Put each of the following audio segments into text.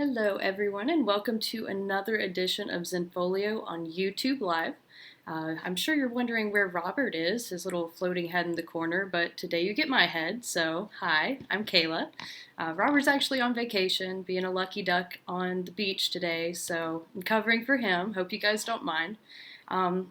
Hello everyone and welcome to another edition of Zenfolio on YouTube Live. I'm sure you're wondering where Robert is, his little floating head in the corner, but today you get my head, so hi, I'm Kayla. Robert's actually on vacation, being a lucky duck on the beach today, so I'm covering for him. Hope you guys don't mind. And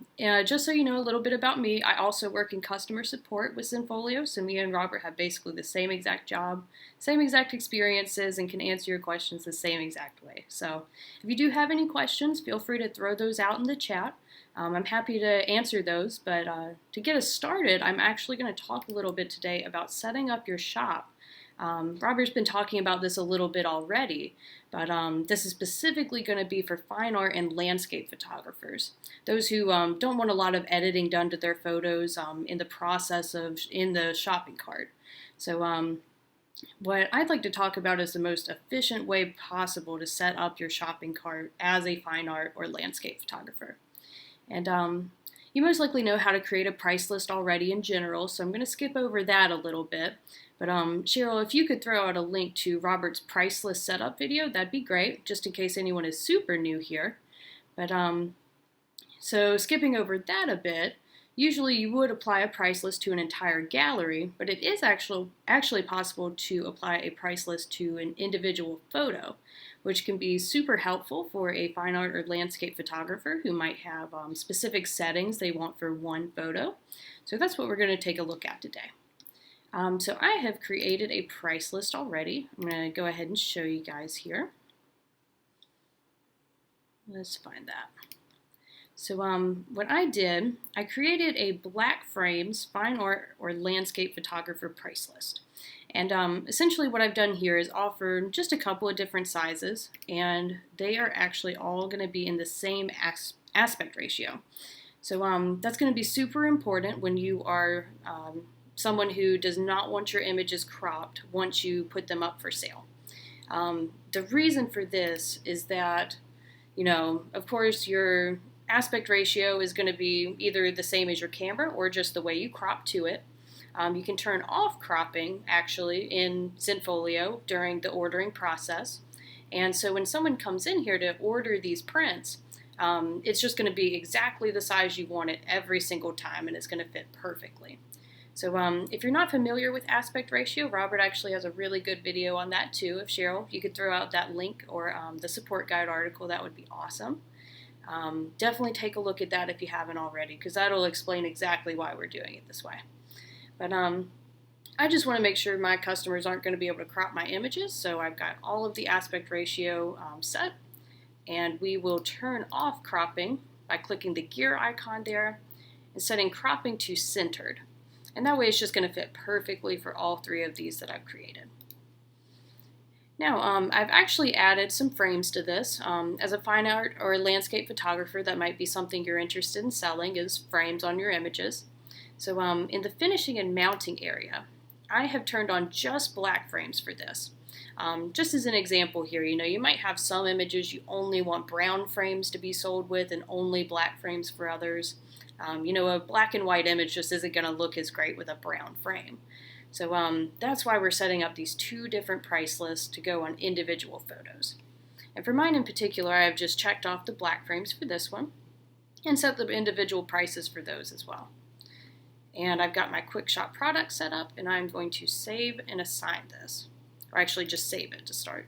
just so you know a little bit about me, I also work in customer support with Zenfolio, so me and Robert have basically the same exact job, same exact experiences, and can answer your questions the same exact way. So if you do have any questions, feel free to throw those out in the chat. I'm happy to answer those, but to get us started, I'm actually going to talk a little bit today about setting up your shop. Robert's been talking about this a little bit already, but this is specifically going to be for fine art and landscape photographers. Those who don't want a lot of editing done to their photos in the process of in the shopping cart. So what I'd like to talk about is the most efficient way possible to set up your shopping cart as a fine art or landscape photographer. And you most likely know how to create a price list already in general, so I'm going to skip over that a little bit. But Cheryl, if you could throw out a link to Robert's price list setup video, that'd be great, just in case anyone is super new here. But so skipping over that a bit, usually you would apply a price list to an entire gallery, but it is actually possible to apply a price list to an individual photo, which can be super helpful for a fine art or landscape photographer who might have specific settings they want for one photo. So that's what we're going to take a look at today. So I have created a price list already. I'm going to go ahead and show you guys here. Let's find that. So what I did, I created a black frames fine art or landscape photographer price list. And essentially what I've done here is offer just a couple of different sizes, and they are actually all going to be in the same aspect ratio. So that's going to be super important when you are someone who does not want your images cropped once you put them up for sale. The reason for this is that, of course, your aspect ratio is going to be either the same as your camera or just the way you crop to it. You can turn off cropping, actually, in Zenfolio during the ordering process. And so when someone comes in here to order these prints, it's just going to be exactly the size you want it every single time, and it's going to fit perfectly. So if you're not familiar with aspect ratio, Robert actually has a really good video on that too. If Cheryl, you could throw out that link or the support guide article, that would be awesome. Definitely take a look at that if you haven't already, because that'll explain exactly why we're doing it this way. But I just want to make sure my customers aren't going to be able to crop my images, so I've got all of the aspect ratio set, and we will turn off cropping by clicking the gear icon there and setting cropping to centered. And that way it's just going to fit perfectly for all three of these that I've created. Now, I've actually added some frames to this. As a fine art or landscape photographer, that might be something you're interested in selling, is frames on your images. So in the finishing and mounting area, I have turned on just black frames for this. Just as an example here, you might have some images you only want brown frames to be sold with and only black frames for others. A black and white image just isn't going to look as great with a brown frame. So that's why we're setting up these two different price lists to go on individual photos. And for mine in particular, I've just checked off the black frames for this one and set the individual prices for those as well. And I've got my Kwik Shop product set up, and I'm going to save and assign this, or actually just save it to start.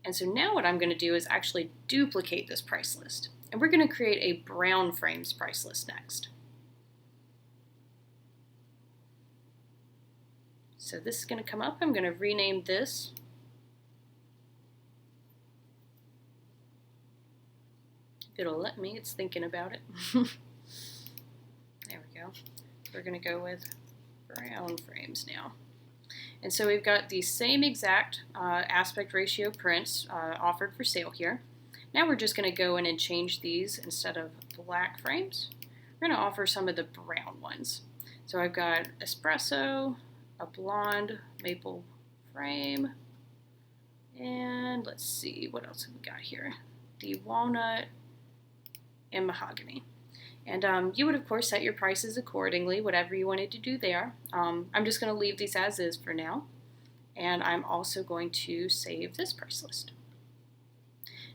And so now what I'm going to do is actually duplicate this price list. And we're going to create a brown frames price list next. So this is going to come up. I'm going to rename this. If it'll let me, it's thinking about it. There we go. We're going to go with brown frames now. And so we've got the same exact aspect ratio prints offered for sale here. Now we're just going to go in and change these. Instead of black frames, we're going to offer some of the brown ones. So I've got espresso, a blonde maple frame, and let's see, what else have we got here? The walnut and mahogany. And you would, of course, set your prices accordingly, whatever you wanted to do there. I'm just going to leave these as is for now. And I'm also going to save this price list.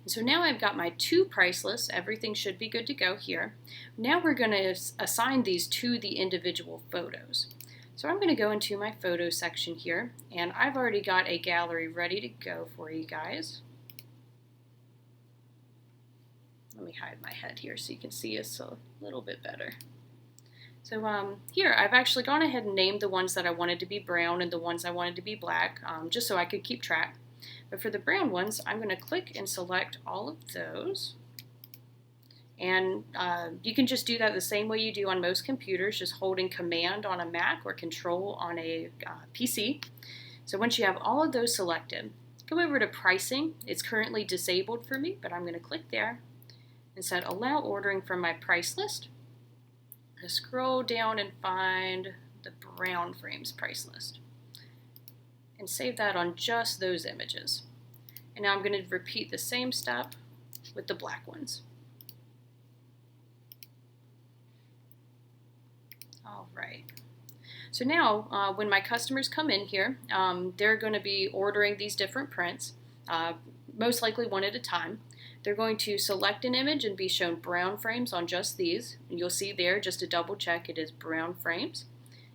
And so now I've got my 2 price lists. Everything should be good to go here. Now we're going to assign these to the individual photos. So I'm going to go into my photo section here, and I've already got a gallery ready to go for you guys. Let me hide my head here so you can see us a little bit better. So here I've actually gone ahead and named the ones that I wanted to be brown and the ones I wanted to be black, just so I could keep track. But for the brown ones, I'm going to click and select all of those. And you can just do that the same way you do on most computers, just holding Command on a Mac or Control on a PC. So once you have all of those selected, go over to pricing. It's currently disabled for me, but I'm going to click there and set Allow Ordering from my price list. I'm going to scroll down and find the brown frames price list and save that on just those images. And now I'm going to repeat the same step with the black ones. All right. So now when my customers come in here, they're going to be ordering these different prints, most likely one at a time. They're going to select an image and be shown brown frames on just these. And you'll see there, just to double check, it is brown frames.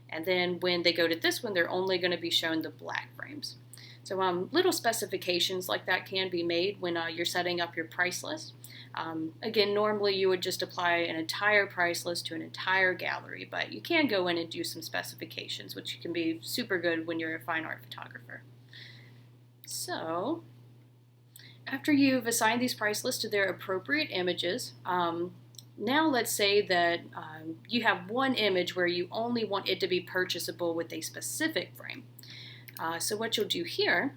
And then when they go to this one, they're only going to be shown the black frames. So little specifications like that can be made when you're setting up your price list. Again, normally you would just apply an entire price list to an entire gallery, but you can go in and do some specifications, which can be super good when you're a fine art photographer. So after you've assigned these price lists to their appropriate images, now let's say that you have one image where you only want it to be purchasable with a specific frame. So what you'll do here,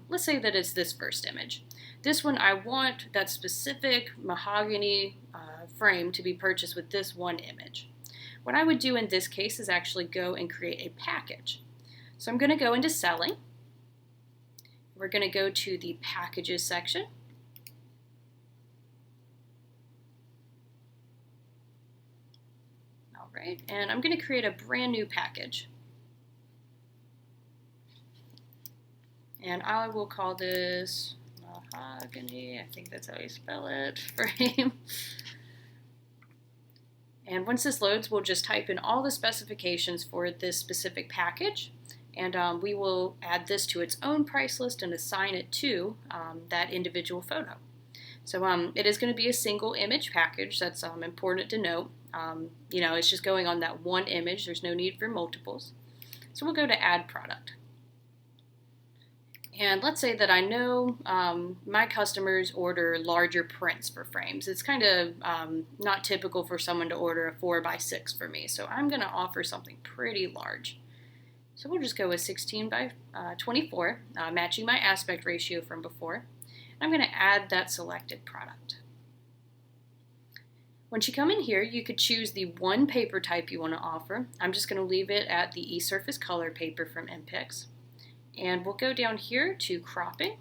let's say that it's this first image. This one, I want that specific mahogany frame to be purchased with this one image. What I would do in this case is actually go and create a package. So I'm going to go into Selling. We're going to go to the Packages section. All right, and I'm going to create a brand new package. And I will call this mahogany, I think that's how you spell it, frame. And once this loads, we'll just type in all the specifications for this specific package. And we will add this to its own price list and assign it to that individual photo. So it is going to be a single image package. That's important to note. You know, it's just going on that one image. There's no need for multiples. So we'll go to Add Product. And let's say that I know my customers order larger prints for frames. It's kind of not typical for someone to order a 4x6 for me. So I'm going to offer something pretty large. So we'll just go with 16 by 24, matching my aspect ratio from before. I'm going to add that selected product. Once you come in here, you could choose the one paper type you want to offer. I'm just going to leave it at the eSurface Color paper from MPix. And we'll go down here to cropping.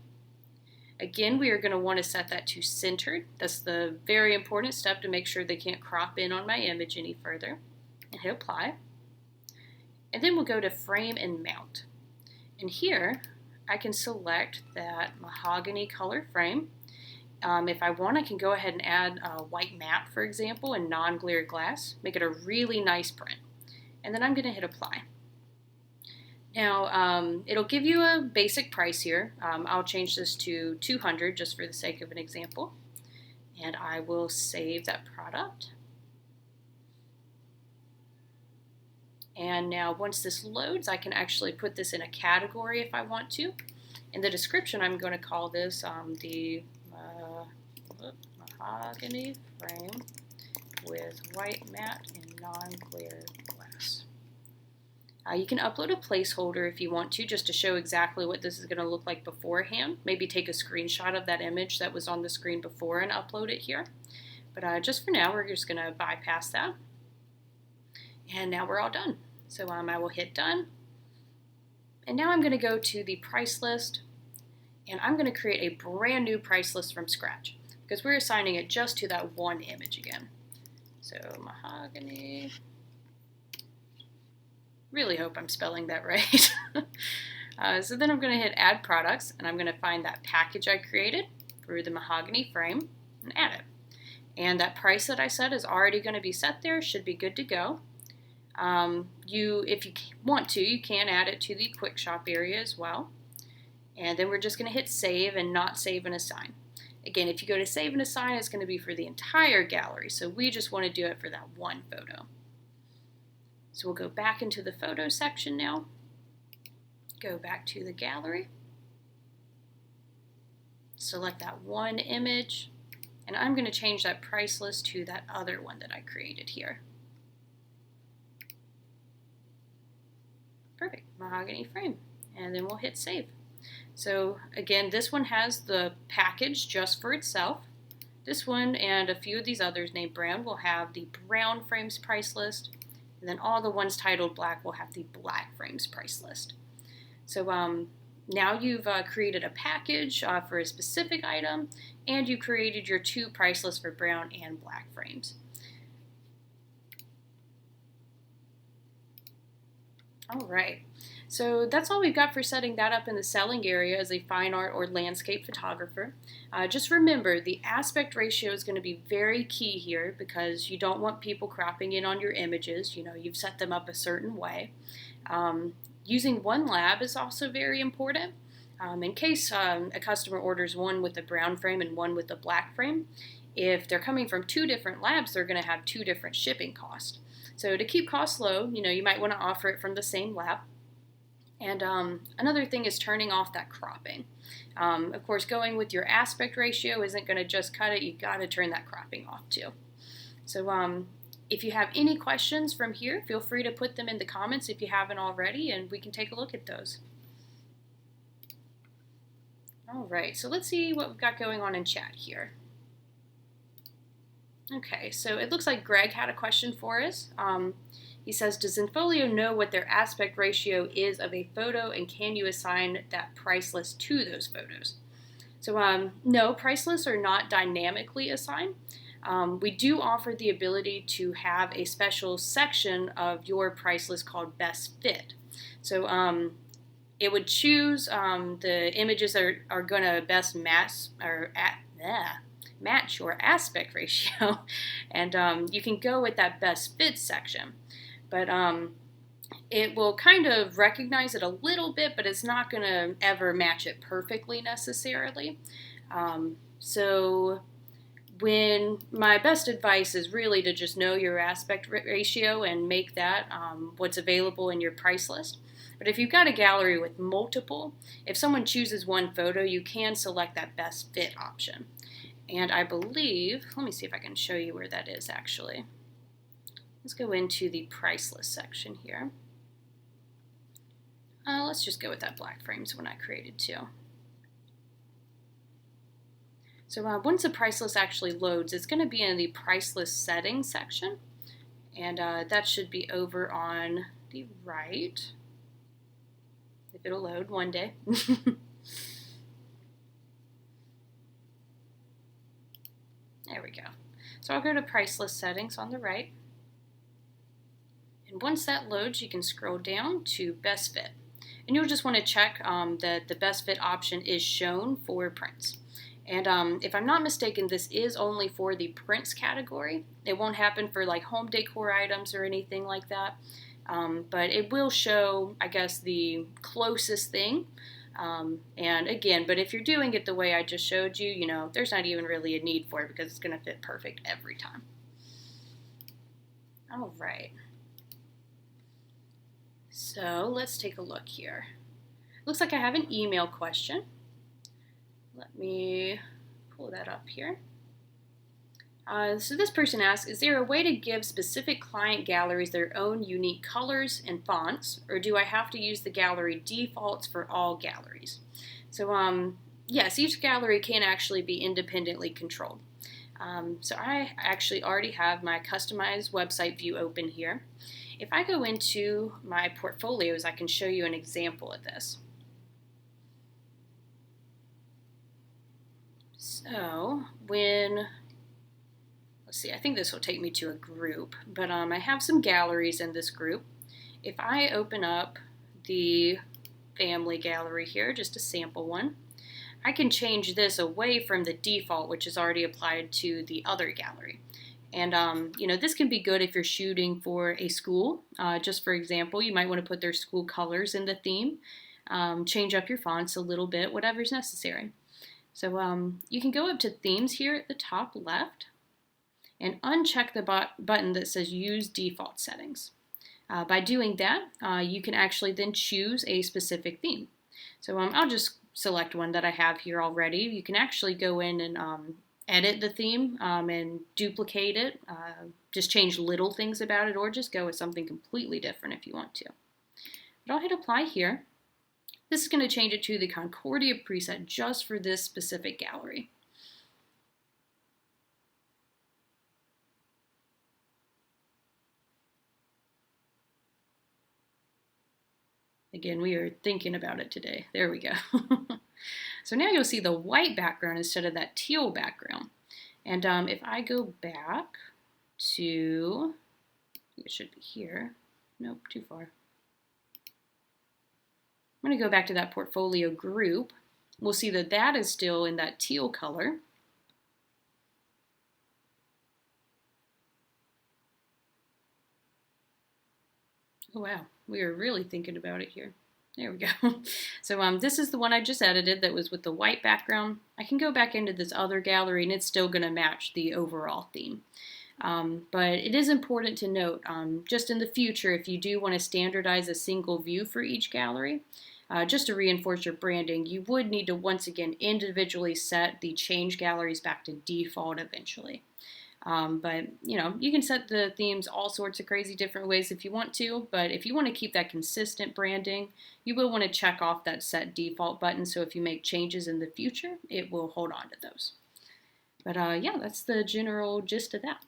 Again, we are going to want to set that to centered. That's the very important step to make sure they can't crop in on my image any further. And hit apply. And then we'll go to frame and mount. And here, I can select that mahogany color frame. If I want, I can go ahead and add a white matte, for example, and non-glare glass. Make it a really nice print. And then I'm going to hit apply. Now, it'll give you a basic price here. I'll change this to $200 just for the sake of an example. And I will save that product. And now once this loads, I can actually put this in a category if I want to. In the description, I'm going to call this the mahogany frame with white matte and non-glare glass. You can upload a placeholder if you want to, just to show exactly what this is going to look like beforehand. Maybe take a screenshot of that image that was on the screen before and upload it here. But just for now, we're just going to bypass that. And now we're all done. So I will hit done. And now I'm going to go to the price list. And I'm going to create a brand new price list from scratch, because we're assigning it just to that one image again. So mahogany. Really hope I'm spelling that right. So then I'm going to hit Add Products, and I'm going to find that package I created for the mahogany frame and add it. And that price that I set is already going to be set there, should be good to go. If you want to, you can add it to the Kwik Shop area as well. And then we're just going to hit Save and not Save and Assign. Again, if you go to Save and Assign, it's going to be for the entire gallery, so we just want to do it for that one photo. So we'll go back into the photo section now, go back to the gallery, select that one image, and I'm going to change that price list to that other one that I created here. Perfect, mahogany frame, and then we'll hit Save. So again, this one has the package just for itself. This one and a few of these others named brown will have the brown frames price list, and then all the ones titled black will have the black frames price list. So now you've created a package for a specific item, and you created your two price lists for brown and black frames. All right, so that's all we've got for setting that up in the selling area as a fine art or landscape photographer. Just remember, the aspect ratio is going to be very key here because you don't want people cropping in on your images. You know, you've set them up a certain way. Using one lab is also very important. In case a customer orders one with a brown frame and one with a black frame, if they're coming from two different labs, they're going to have two different shipping costs. So to keep costs low, you might want to offer it from the same lab. And another thing is turning off that cropping. Of course, going with your aspect ratio isn't going to just cut it. You've got to turn that cropping off too. So if you have any questions from here, feel free to put them in the comments if you haven't already, and we can take a look at those. All right, so let's see what we've got going on in chat here. Okay, so it looks like Greg had a question for us. He says, does Zenfolio know what their aspect ratio is of a photo, and can you assign that price list to those photos? So no, price lists are not dynamically assigned. We do offer the ability to have a special section of your price list called Best Fit. So it would choose the images that are going to best match your aspect ratio, and you can go with that Best Fit section. But it will kind of recognize it a little bit, but it's not going to ever match it perfectly necessarily. So when my best advice is really to just know your aspect ratio and make that what's available in your price list. But if you've got a gallery with multiple, if someone chooses one photo, you can select that Best Fit option. And I believe, let me see if I can show you where that is actually. Let's go into the price list section here. Let's just go with that black frames one I created too. So once the price list actually loads, it's going to be in the price list settings section. And that should be over on the right. If it'll load one day. There we go. So I'll go to price list settings on the right. And once that loads, you can scroll down to Best Fit. And you'll just want to check that the Best Fit option is shown for prints. And if I'm not mistaken, this is only for the prints category. It won't happen for like home decor items or anything like that. But it will show, I guess, the closest thing. And again, but if you're doing it the way I just showed you, there's not even really a need for it because it's going to fit perfect every time. All right. So let's take a look here. Looks like I have an email question. Let me pull that up here. So this person asks, is there a way to give specific client galleries their own unique colors and fonts, or do I have to use the gallery defaults for all galleries? So yes, each gallery can actually be independently controlled. So I actually already have my customized website view open here. If I go into my portfolios, I can show you an example of this. So let's see, I think this will take me to a group, but I have some galleries in this group. If I open up the family gallery here, just a sample one. I can change this away from the default, which is already applied to the other gallery. And this can be good if you're shooting for a school. Just for example, you might want to put their school colors in the theme, change up your fonts a little bit, whatever's necessary. So you can go up to themes here at the top left and uncheck the button that says use default settings. By doing that, you can actually then choose a specific theme. So I'll just select one that I have here already. You can actually go in and edit the theme and duplicate it, just change little things about it, or just go with something completely different if you want to. But I'll hit apply here. This is going to change it to the Concordia preset just for this specific gallery. Again, we are thinking about it today. There we go. So now you'll see the white background instead of that teal background. And if I go back to, it should be here. Nope, too far. I'm going to go back to that portfolio group. We'll see that that is still in that teal color. Oh wow, we are really thinking about it here. There we go. So this is the one I just edited that was with the white background. I can go back into this other gallery and it's still going to match the overall theme. But it is important to note, just in the future, if you do want to standardize a single view for each gallery, just to reinforce your branding, you would need to once again individually set the change galleries back to default eventually. But you can set the themes all sorts of crazy different ways if you want to, but if you want to keep that consistent branding, you will want to check off that set default button, so if you make changes in the future, it will hold on to those. But yeah, that's the general gist of that.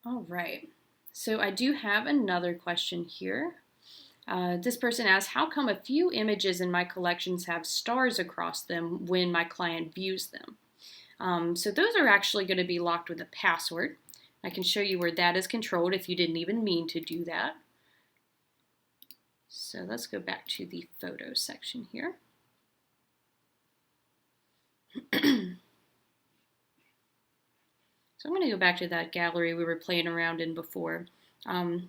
All right, so I do have another question here. This person asks, how come a few images in my collections have stars across them when my client views them? So those are actually going to be locked with a password. I can show you where that is controlled if you didn't even mean to do that. So let's go back to the photos section here. So I'm going to go back to that gallery we were playing around in before.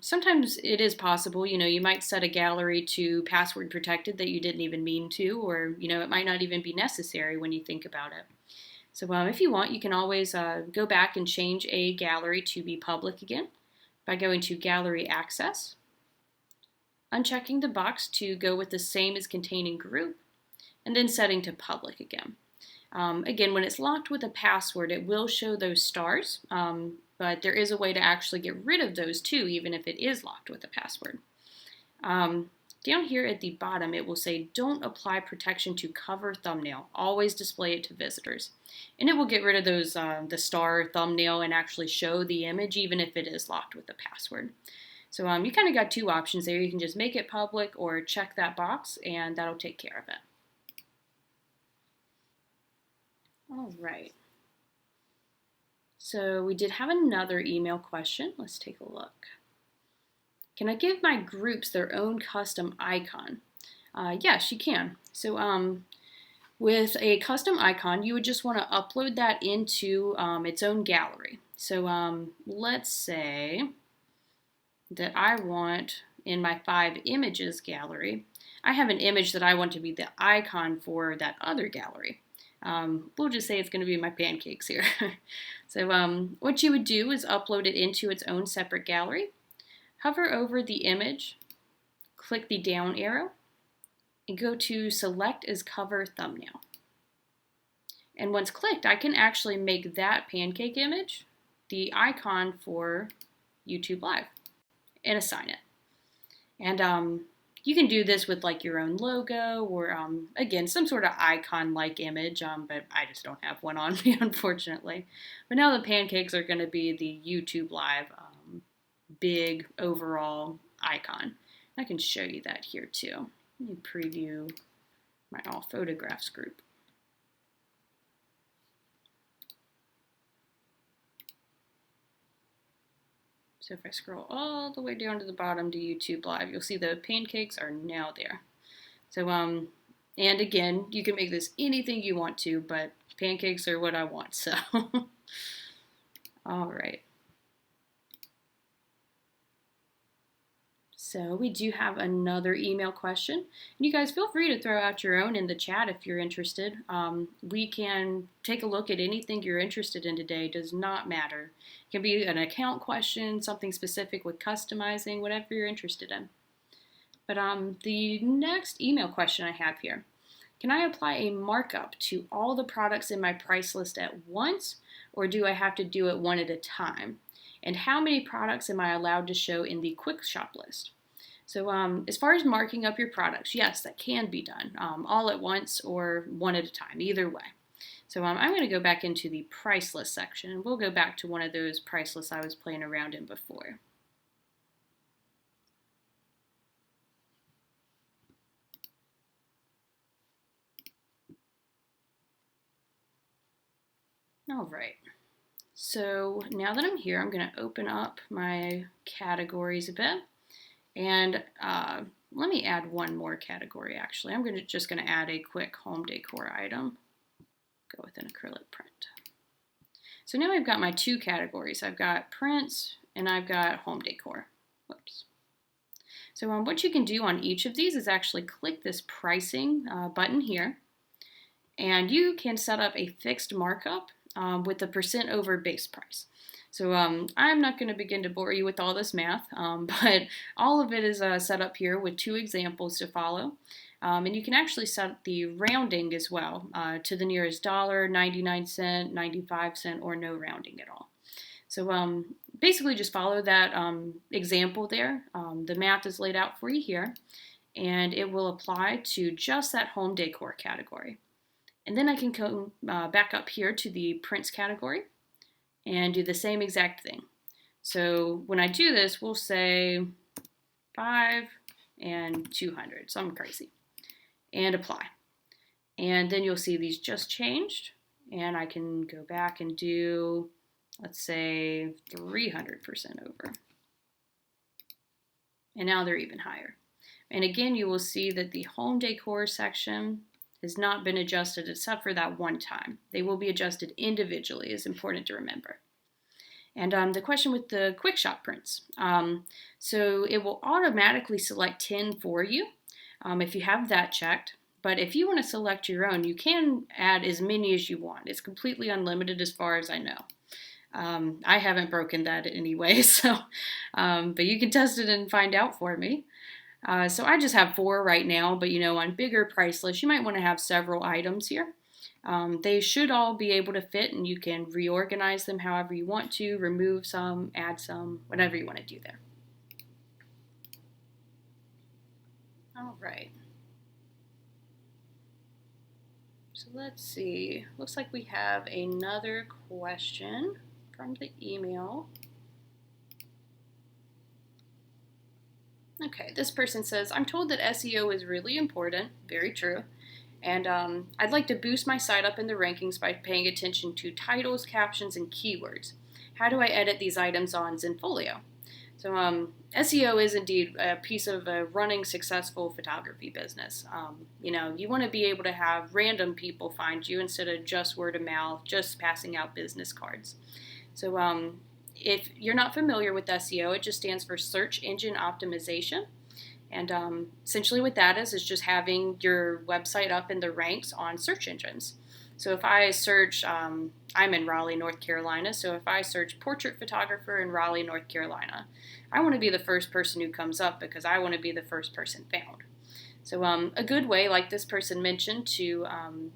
Sometimes it is possible, you might set a gallery to password protected that you didn't even mean to, or, it might not even be necessary when you think about it. So if you want, you can always go back and change a gallery to be public again by going to Gallery Access, unchecking the box to go with the same as containing group, and then setting to public again. Again, when it's locked with a password, it will show those stars, but there is a way to actually get rid of those too, even if it is locked with a password. Down here at the bottom, it will say, don't apply protection to cover thumbnail. Always display it to visitors. And it will get rid of those, the star thumbnail and actually show the image, even if it is locked with a password. So you kind of got two options there. You can just make it public or check that box, and that'll take care of it. All right. So we did have another email question. Let's take a look. Can I give my groups their own custom icon? Yes, you can. So with a custom icon, you would just want to upload that into its own gallery. So let's say that I want in my 5 images gallery, I have an image that I want to be the icon for that other gallery. We'll just say it's going to be my pancakes here. So what you would do is upload it into its own separate gallery. Hover over the image, click the down arrow, and go to Select as Cover Thumbnail. And once clicked, I can actually make that pancake image the icon for YouTube Live and assign it. And you can do this with like your own logo or, again, some sort of icon-like image, but I just don't have one on me, unfortunately. But now the pancakes are going to be the YouTube Live big overall icon. I can show you that here too. Let me preview my All Photographs group. So if I scroll all the way down to the bottom to YouTube Live, you'll see the pancakes are now there. So, and again, you can make this anything you want to, but pancakes are what I want, so. All right. So we do have another email question. And you guys feel free to throw out your own in the chat if you're interested. We can take a look at anything you're interested in today. It does not matter. It can be an account question, something specific with customizing, whatever you're interested in. But the next email question I have here. Can I apply a markup to all the products in my price list at once, or do I have to do it one at a time? And how many products am I allowed to show in the Kwik Shop list? So as far as marking up your products, yes, that can be done all at once or one at a time, either way. So I'm going to go back into the price list section, and we'll go back to one of those price lists I was playing around in before. All right. So now that I'm here, I'm going to open up my categories a bit. And let me add one more category, actually. I'm just going to add a quick home decor item. Go with an acrylic print. So now I've got my two categories. I've got prints and I've got home decor. Whoops. So what you can do on each of these is actually click this pricing button here. And you can set up a fixed markup with the % over base price. So I'm not going to begin to bore you with all this math, but all of it is set up here with two examples to follow. And you can actually set the rounding as well to the nearest dollar, 99 cent, 95 cent, or no rounding at all. So basically just follow that example there. The math is laid out for you here, and it will apply to just that home decor category. And then I can come back up here to the prints category and do the same exact thing. So when I do this, we'll say 5 and 200, something crazy, and apply. And then you'll see these just changed, and I can go back and do, let's say, 300% over. And now they're even higher. And again, you will see that the home decor section has not been adjusted except for that one time. They will be adjusted individually, is important to remember. And the question with the Kwik Shop prints. So it will automatically select 10 for you if you have that checked. But if you want to select your own, you can add as many as you want. It's completely unlimited as far as I know. I haven't broken that anyway, so but you can test it and find out for me. So I just have 4 right now, but on bigger price lists, you might want to have several items here. They should all be able to fit, and you can reorganize them however you want to, remove some, add some, whatever you want to do there. All right. So let's see. Looks like we have another question from the email. Okay, this person says, I'm told that SEO is really important, very true, and I'd like to boost my site up in the rankings by paying attention to titles, captions, and keywords. How do I edit these items on Zenfolio? So SEO is indeed a piece of a running successful photography business. You want to be able to have random people find you instead of just word of mouth, just passing out business cards. So if you're not familiar with SEO, it just stands for Search Engine Optimization. And essentially what that is just having your website up in the ranks on search engines. So if I search, I'm in Raleigh, North Carolina, so if I search portrait photographer in Raleigh, North Carolina, I want to be the first person who comes up because I want to be the first person found. So a good way, like this person mentioned, to,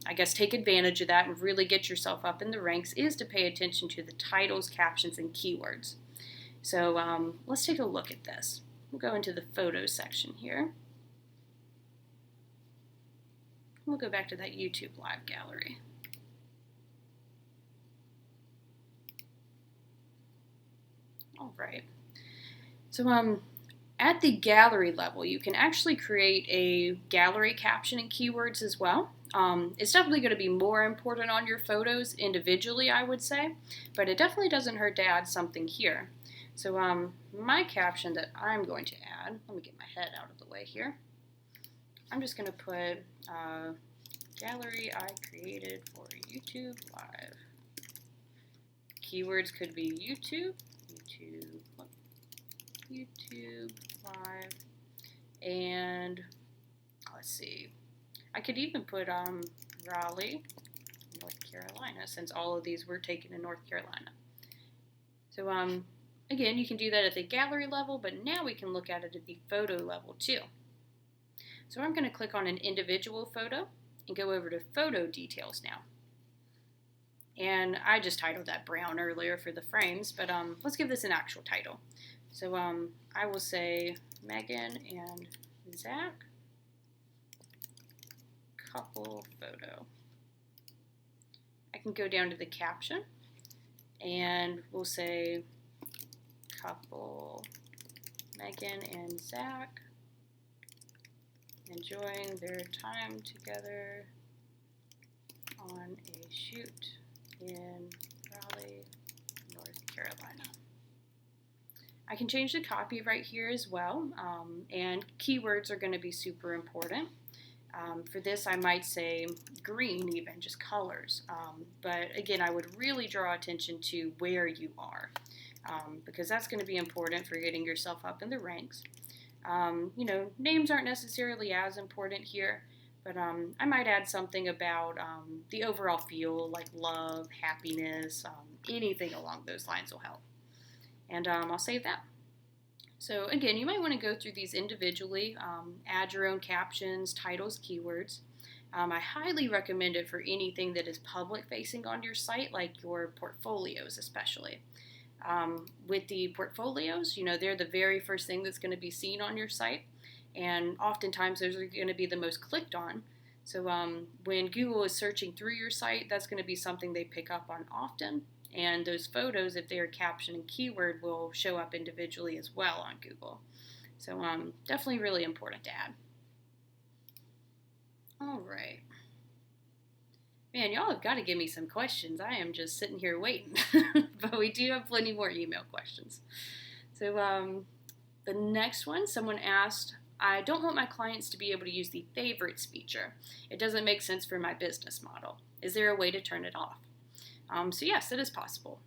I guess, take advantage of that and really get yourself up in the ranks is to pay attention to the titles, captions, and keywords. So let's take a look at this. We'll go into the photos section here. We'll go back to that YouTube Live gallery. All right. So at the gallery level, you can actually create a gallery caption and keywords as well. It's definitely going to be more important on your photos individually, I would say, but it definitely doesn't hurt to add something here. So my caption that I'm going to add, let me get my head out of the way here. I'm just going to put gallery I created for YouTube Live. Keywords could be YouTube Live, and let's see. I could even put Raleigh, North Carolina, since all of these were taken in North Carolina. So again, you can do that at the gallery level, but now we can look at it at the photo level too. So I'm going to click on an individual photo and go over to photo details now. And I just titled that brown earlier for the frames, but let's give this an actual title. So I will say Megan and Zach couple photo. I can go down to the caption and we'll say couple Megan and Zach enjoying their time together on a shoot in Raleigh, North Carolina. I can change the copy right here as well, and keywords are going to be super important. For this, I might say green, even just colors. But again, I would really draw attention to where you are, because that's going to be important for getting yourself up in the ranks. You know, names aren't necessarily as important here, but I might add something about the overall feel, like love, happiness, anything along those lines will help. And I'll save that. So again, you might want to go through these individually, add your own captions, titles, keywords. I highly recommend it for anything that is public facing on your site, like your portfolios especially. With the portfolios, you know, they're the very first thing that's going to be seen on your site, and oftentimes those are going to be the most clicked on. So when Google is searching through your site, that's going to be something they pick up on often. And those photos, if they are captioned and keyword, will show up individually as well on Google. So definitely really important to add. All right. Man, y'all have got to give me some questions. I am just sitting here waiting. But we do have plenty more email questions. So the next one, someone asked, I don't want my clients to be able to use the favorites feature. It doesn't make sense for my business model. Is there a way to turn it off? So yes, it is possible.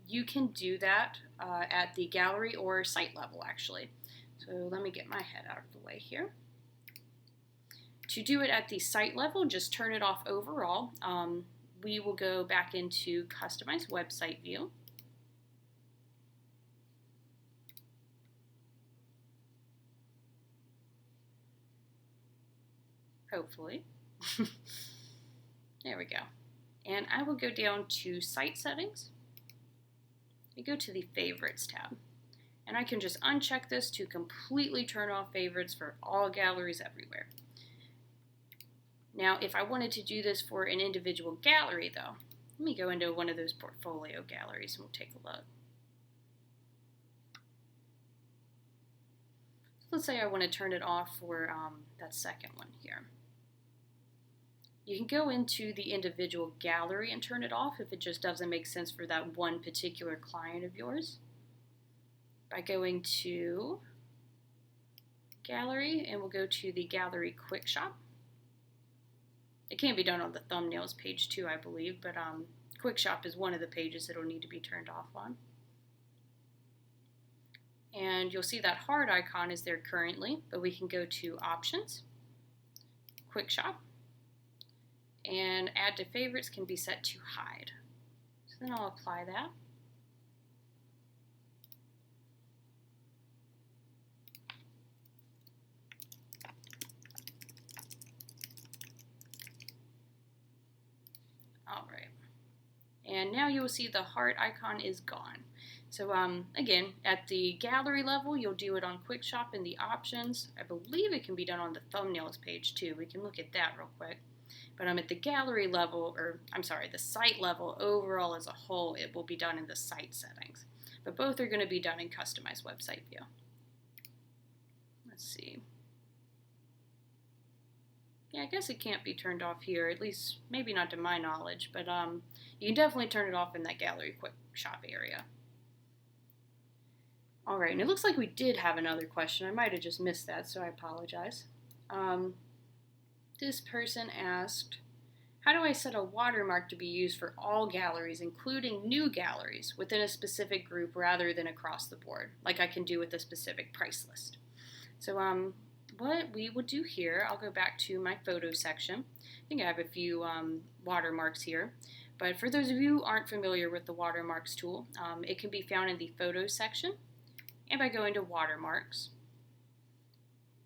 You can do that at the gallery or site level, actually. So let me get my head out of the way here. To do it at the site level, just turn it off overall. We will go back into Customize Website View. Hopefully. There we go. And I will go down to Site Settings. I go to the Favorites tab. And I can just uncheck this to completely turn off favorites for all galleries everywhere. Now, if I wanted to do this for an individual gallery, though, let me go into one of those portfolio galleries and we'll take a look. So let's say I want to turn it off for that second one here. You can go into the individual gallery and turn it off if it just doesn't make sense for that one particular client of yours. By going to Gallery, and we'll go to the Gallery Kwik Shop. It can be done on the thumbnails page too, I believe, but Kwik Shop is one of the pages that will need to be turned off on. And you'll see that heart icon is there currently, but we can go to Options, Kwik Shop, and Add to Favorites can be set to Hide. So then I'll apply that. All right. And now you will see the heart icon is gone. So again, at the gallery level, you'll do it on Kwik Shop in the options. I believe it can be done on the thumbnails page too. We can look at that real quick. But at the gallery level, or I'm sorry, the site level overall as a whole, it will be done in the site settings. But both are going to be done in Customize Website View. Let's see. Yeah, I guess it can't be turned off here, at least maybe not to my knowledge, but you can definitely turn it off in that Gallery Kwik Shop area. All right, and it looks like we did have another question. I might have just missed that, so I apologize. This person asked, how do I set a watermark to be used for all galleries, including new galleries, within a specific group rather than across the board, like I can do with a specific price list? So what we will do here, I'll go back to my photo section. I think I have a few watermarks here. But for those of you who aren't familiar with the Watermarks tool, it can be found in the Photos section and by going to Watermarks.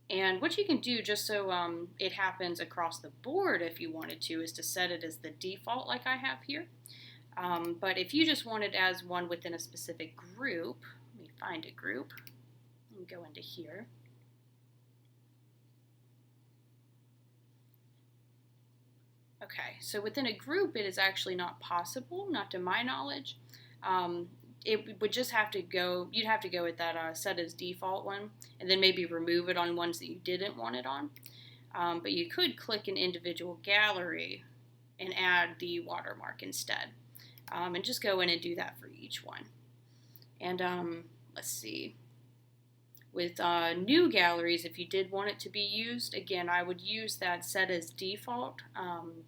And what you can do, just so it happens across the board if you wanted to, is to set it as the default like I have here. But if you just want it as one within a specific group, let me find a group and go into here. Okay, so within a group, it is actually not possible, not to my knowledge. It would just have to go, you'd have to go with that set as default one, and then maybe remove it on ones that you didn't want it on. But you could click an individual gallery and add the watermark instead. And just go in and do that for each one. And let's see. With new galleries, if you did want it to be used, again, I would use that set as default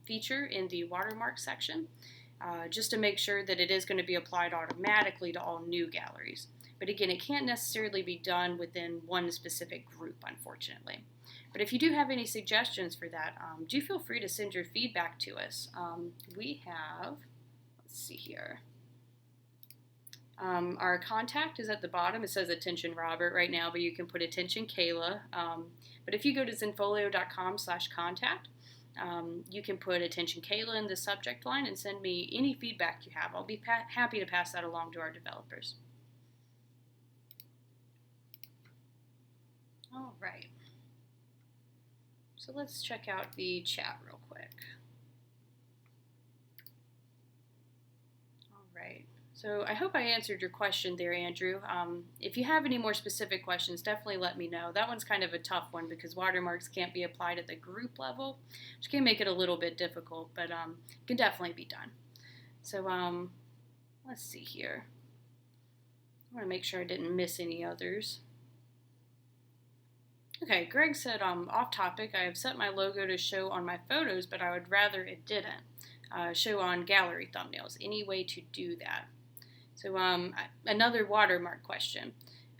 feature in the watermark section, just to make sure that it is going to be applied automatically to all new galleries. But again, it can't necessarily be done within one specific group, unfortunately. But if you do have any suggestions for that, do feel free to send your feedback to us. We have, let's see here. Our contact is at the bottom. It says attention Robert right now, but you can put attention Kayla. But if you go to zenfolio.com/contact, you can put attention Kayla in the subject line and send me any feedback you have. I'll be happy to pass that along to our developers. All right. So let's check out the chat real quick. All right. So I hope I answered your question there, Andrew. If you have any more specific questions, definitely let me know. That one's kind of a tough one because watermarks can't be applied at the group level, which can make it a little bit difficult, but it can definitely be done. So let's see here. I want to make sure I didn't miss any others. Okay, Greg said, off topic, I have set my logo to show on my photos, but I would rather it didn't show on gallery thumbnails. Any way to do that? So another watermark question.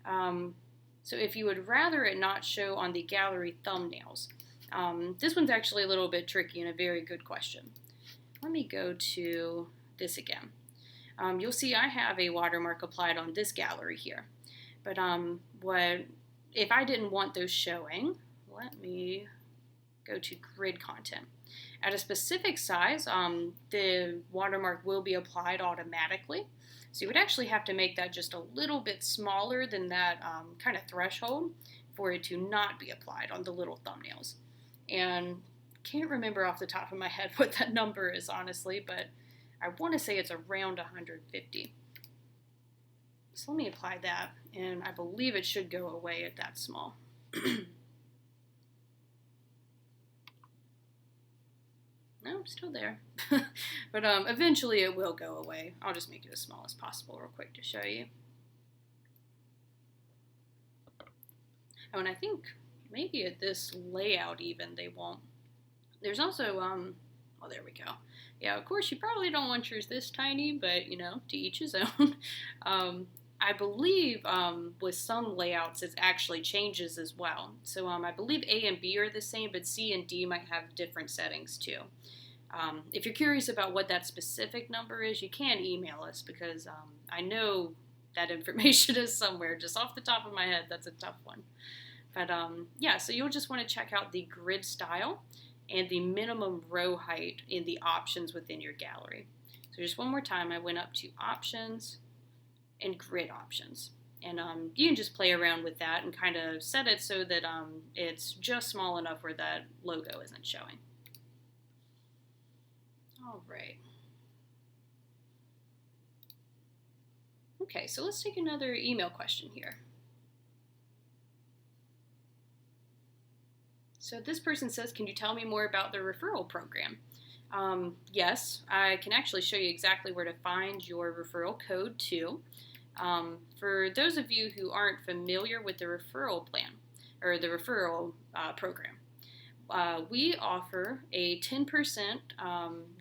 So if you would rather it not show on the gallery thumbnails, this one's actually a little bit tricky and a very good question. Let me go to this again. You'll see I have a watermark applied on this gallery here. But if I didn't want those showing, let me go to grid content. At a specific size, the watermark will be applied automatically. So you would actually have to make that just a little bit smaller than that kind of threshold for it to not be applied on the little thumbnails. And can't remember off the top of my head what that number is, honestly, but I want to say it's around 150. So let me apply that, and I believe it should go away at that small. No, still there. But eventually it will go away. I'll just make it as small as possible real quick to show you. Oh, and I think maybe at this layout even they won't. There's also, oh, there we go. Yeah, of course you probably don't want yours this tiny, but, you know, to each his own. I believe with some layouts it actually changes as well. So I believe A and B are the same, but C and D might have different settings too. If you're curious about what that specific number is, you can email us because I know that information is somewhere. Just off the top of my head, that's a tough one. But yeah, so you'll just want to check out the grid style and the minimum row height in the options within your gallery. So just one more time, I went up to options and grid options. And you can just play around with that and kind of set it so that it's just small enough where that logo isn't showing. All right. Okay, so let's take another email question here. So this person says, can you tell me more about the referral program? Yes, I can actually show you exactly where to find your referral code too. For those of you who aren't familiar with the referral plan or the referral program, we offer a 10%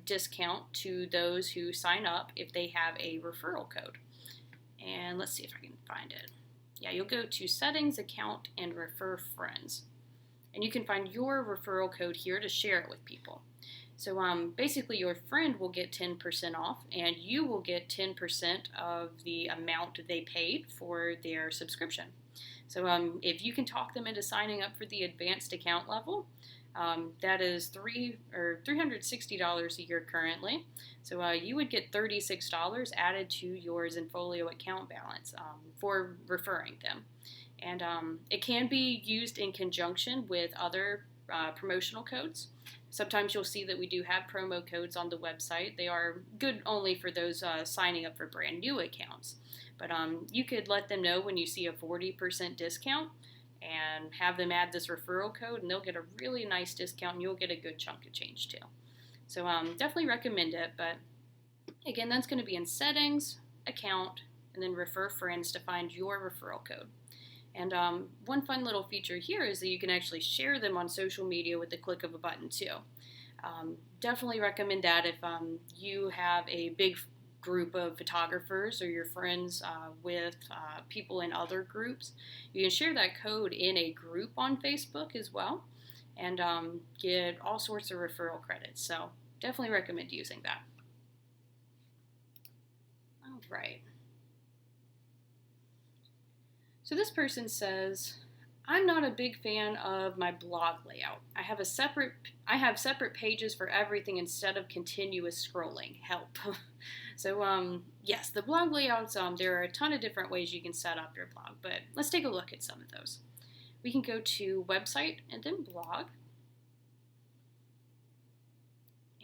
discount to those who sign up if they have a referral code. And let's see if I can find it. Yeah, you'll go to Settings, Account, and Refer Friends. And you can find your referral code here to share it with people. So basically your friend will get 10% off and you will get 10% of the amount they paid for their subscription. So if you can talk them into signing up for the advanced account level, that is $360 a year currently. So you would get $36 added to your Zenfolio account balance for referring them. And it can be used in conjunction with other promotional codes. Sometimes you'll see that we do have promo codes on the website. They are good only for those signing up for brand new accounts. But you could let them know when you see a 40% discount and have them add this referral code, and they'll get a really nice discount, and you'll get a good chunk of change too. So definitely recommend it. But again, that's going to be in Settings, Account, and then Refer Friends to find your referral code. And one fun little feature here is that you can actually share them on social media with the click of a button too. Definitely recommend that if you have a big group of photographers or your friends with people in other groups. You can share that code in a group on Facebook as well and get all sorts of referral credits. So definitely recommend using that. All right. So this person says, I'm not a big fan of my blog layout. I have separate pages for everything instead of continuous scrolling. Help. So yes, the blog layouts, there are a ton of different ways you can set up your blog, but let's take a look at some of those. We can go to Website and then Blog.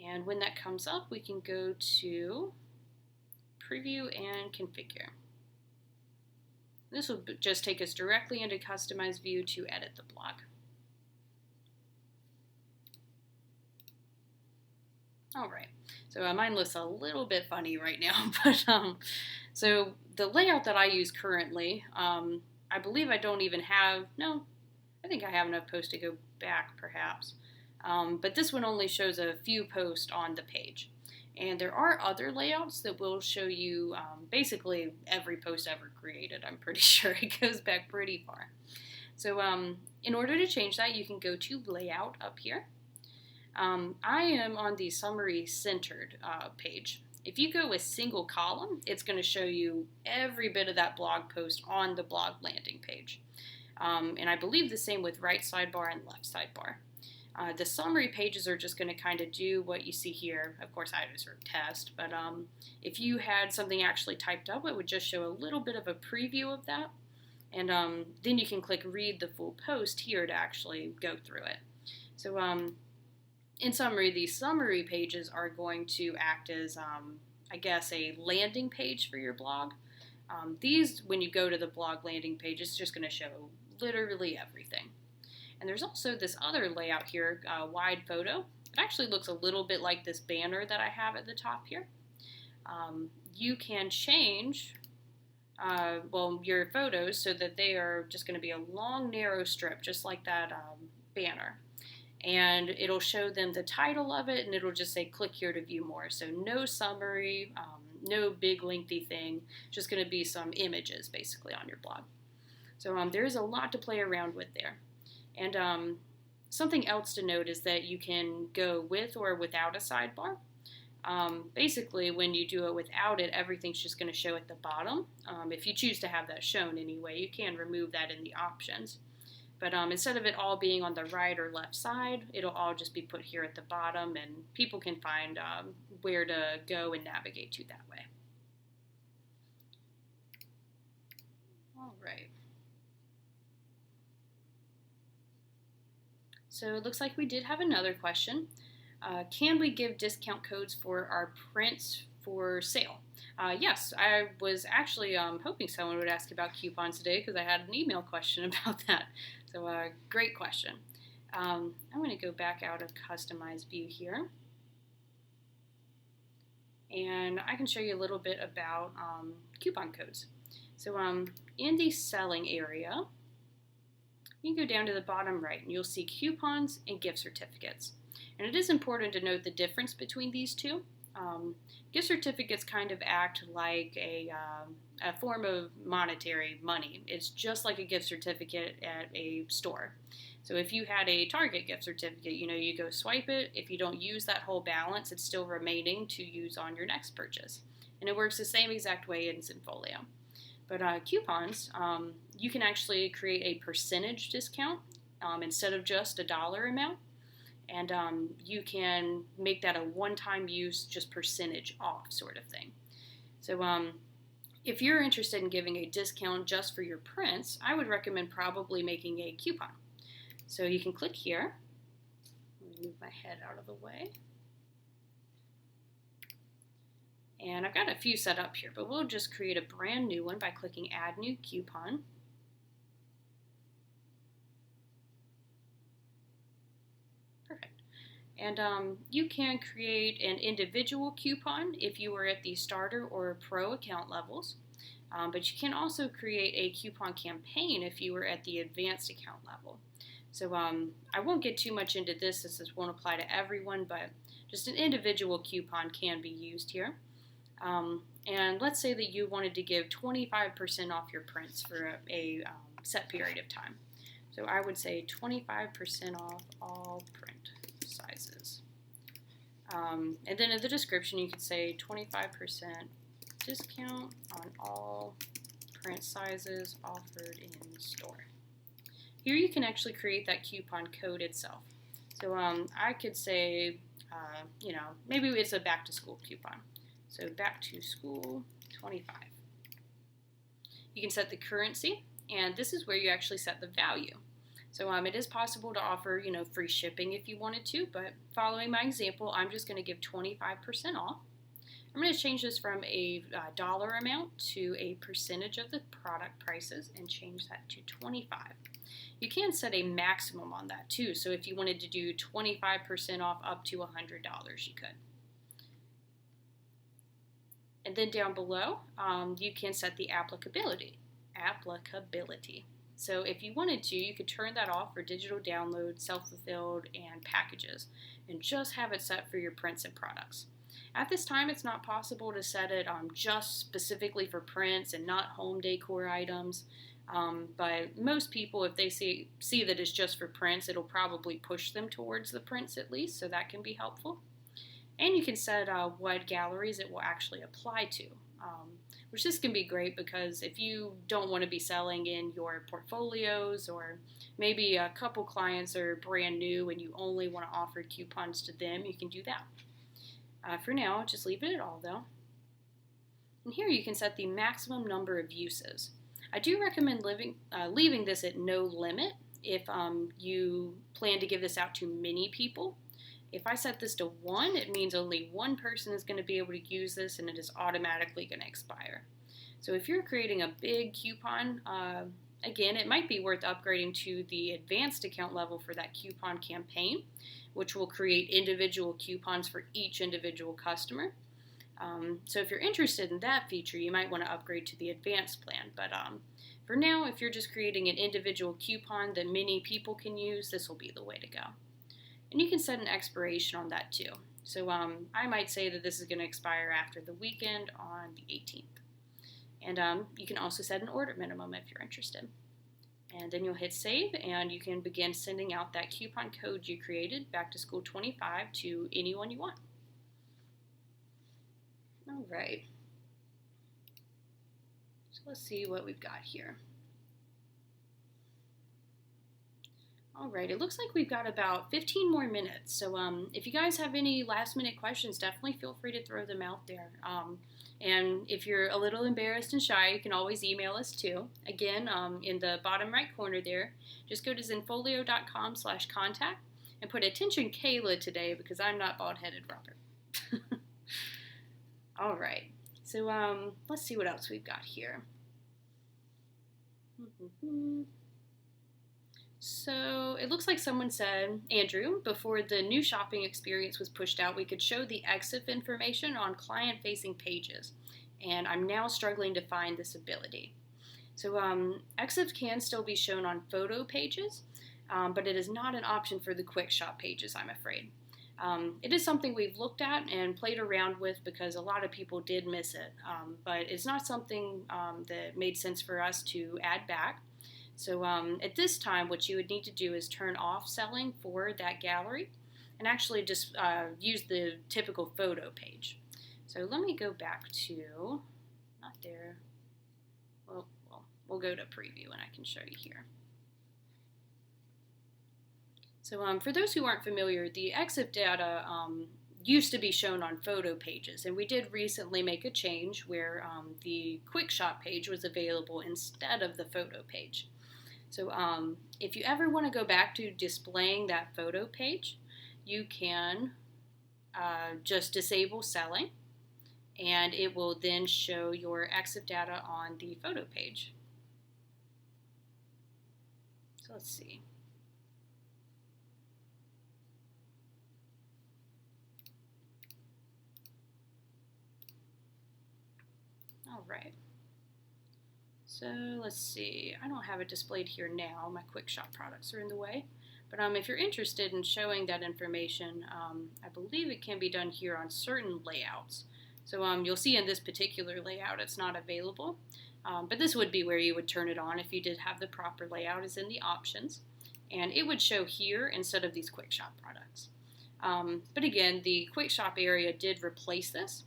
And when that comes up, we can go to Preview and Configure. This will just take us directly into Customize View to edit the blog. All right, so mine looks a little bit funny right now, but so the layout that I use currently, I believe I don't even have, no, I think I have enough posts to go back perhaps, but this one only shows a few posts on the page. And there are other layouts that will show you basically every post ever created. I'm pretty sure it goes back pretty far. So in order to change that, you can go to Layout up here. I am on the Summary Centered page. If you go with single column, it's going to show you every bit of that blog post on the blog landing page. And I believe the same with right sidebar and left sidebar. The summary pages are just going to kind of do what you see here. Of course, I just sort of test, but if you had something actually typed up, it would just show a little bit of a preview of that. And then you can click Read the Full Post here to actually go through it. So in summary, these summary pages are going to act as, I guess, a landing page for your blog. These, when you go to the blog landing page, it's just going to show literally everything. And there's also this other layout here, wide photo. It actually looks a little bit like this banner that I have at the top here. You can change your photos so that they are just going to be a long, narrow strip, just like that banner. And it'll show them the title of it, and it'll just say, click here to view more. So no summary, no big lengthy thing, just going to be some images basically on your blog. So there's a lot to play around with there. And something else to note is that you can go with or without a sidebar. Basically, when you do it without it, everything's just going to show at the bottom. If you choose to have that shown anyway, you can remove that in the options. But instead of it all being on the right or left side, it'll all just be put here at the bottom, and people can find where to go and navigate to that way. All right. So it looks like we did have another question. Can we give discount codes for our prints for sale? Yes, I was actually hoping someone would ask about coupons today because I had an email question about that. So great question. I'm going to go back out of Customize View here. And I can show you a little bit about coupon codes. So in the selling area, you can go down to the bottom right and you'll see coupons and gift certificates. And it is important to note the difference between these two. Gift certificates kind of act like a form of monetary money. It's just like a gift certificate at a store. So if you had a Target gift certificate, you go swipe it. If you don't use that whole balance, it's still remaining to use on your next purchase. And it works the same exact way in Zenfolio. But coupons, you can actually create a percentage discount instead of just a dollar amount. And you can make that a one-time use, just percentage off sort of thing. So if you're interested in giving a discount just for your prints, I would recommend probably making a coupon. So you can click here. Let me move my head out of the way. And I've got a few set up here, but we'll just create a brand new one by clicking Add New Coupon. Perfect. And you can create an individual coupon if you were at the starter or pro account levels. But you can also create a coupon campaign if you were at the advanced account level. So I won't get too much into this, this won't apply to everyone, but just an individual coupon can be used here. And let's say that you wanted to give 25% off your prints for a set period of time. So I would say 25% off all print sizes. And then in the description you could say 25% discount on all print sizes offered in store. Here you can actually create that coupon code itself. So I could say, maybe it's a back to school coupon. So back to school 25. You can set the currency, and this is where you actually set the value. So it is possible to offer, free shipping if you wanted to, but following my example, I'm just going to give 25% off. I'm going to change this from a dollar amount to a percentage of the product prices and change that to 25. You can set a maximum on that too. So if you wanted to do 25% off up to $100, you could. And then down below, you can set the applicability. So if you wanted to, you could turn that off for digital download, self-fulfilled, and packages, and just have it set for your prints and products. At this time, it's not possible to set it just specifically for prints and not home decor items. But most people, if they see that it's just for prints, it'll probably push them towards the prints at least, so that can be helpful. And you can set what galleries it will actually apply to, which this can be great because if you don't want to be selling in your portfolios, or maybe a couple clients are brand new and you only want to offer coupons to them, you can do that. For now, just leave it at all though. And here you can set the maximum number of uses. I do recommend leaving this at no limit if you plan to give this out to many people. If I set this to 1, it means only one person is going to be able to use this and it is automatically going to expire. So if you're creating a big coupon, again, it might be worth upgrading to the advanced account level for that coupon campaign, which will create individual coupons for each individual customer. So if you're interested in that feature, you might want to upgrade to the advanced plan. But for now, if you're just creating an individual coupon that many people can use, this will be the way to go. And you can set an expiration on that too. So I might say that this is going to expire after the weekend on the 18th. And you can also set an order minimum if you're interested. And then you'll hit save and you can begin sending out that coupon code you created, Back to School 25, to anyone you want. All right. So let's see what we've got here. All right, it looks like we've got about 15 more minutes. So if you guys have any last minute questions, definitely feel free to throw them out there. And if you're a little embarrassed and shy, you can always email us too. Again, in the bottom right corner there, just go to zenfolio.com/contact and put attention Kayla today because I'm not bald-headed Robert. All right, so let's see what else we've got here. So it looks like someone said, Andrew, before the new shopping experience was pushed out, we could show the EXIF information on client-facing pages, and I'm now struggling to find this ability. So exifs can still be shown on photo pages, but it is not an option for the Kwik Shop pages, I'm afraid. It is something we've looked at and played around with because a lot of people did miss it, but it's not something that made sense for us to add back. So at this time, what you would need to do is turn off selling for that gallery and actually just use the typical photo page. So let me go back to, not there, well, we'll go to preview and I can show you here. So for those who aren't familiar, the exif data used to be shown on photo pages, and we did recently make a change where the Kwik Shop page was available instead of the photo page. So if you ever want to go back to displaying that photo page, you can just disable selling, and it will then show your exif data on the photo page. So let's see. All right. So let's see, I don't have it displayed here now. My Kwik Shop products are in the way. But if you're interested in showing that information, I believe it can be done here on certain layouts. So you'll see in this particular layout it's not available. But this would be where you would turn it on if you did have the proper layout, is in the options. And it would show here instead of these Kwik Shop products. But again, the Kwik Shop area did replace this.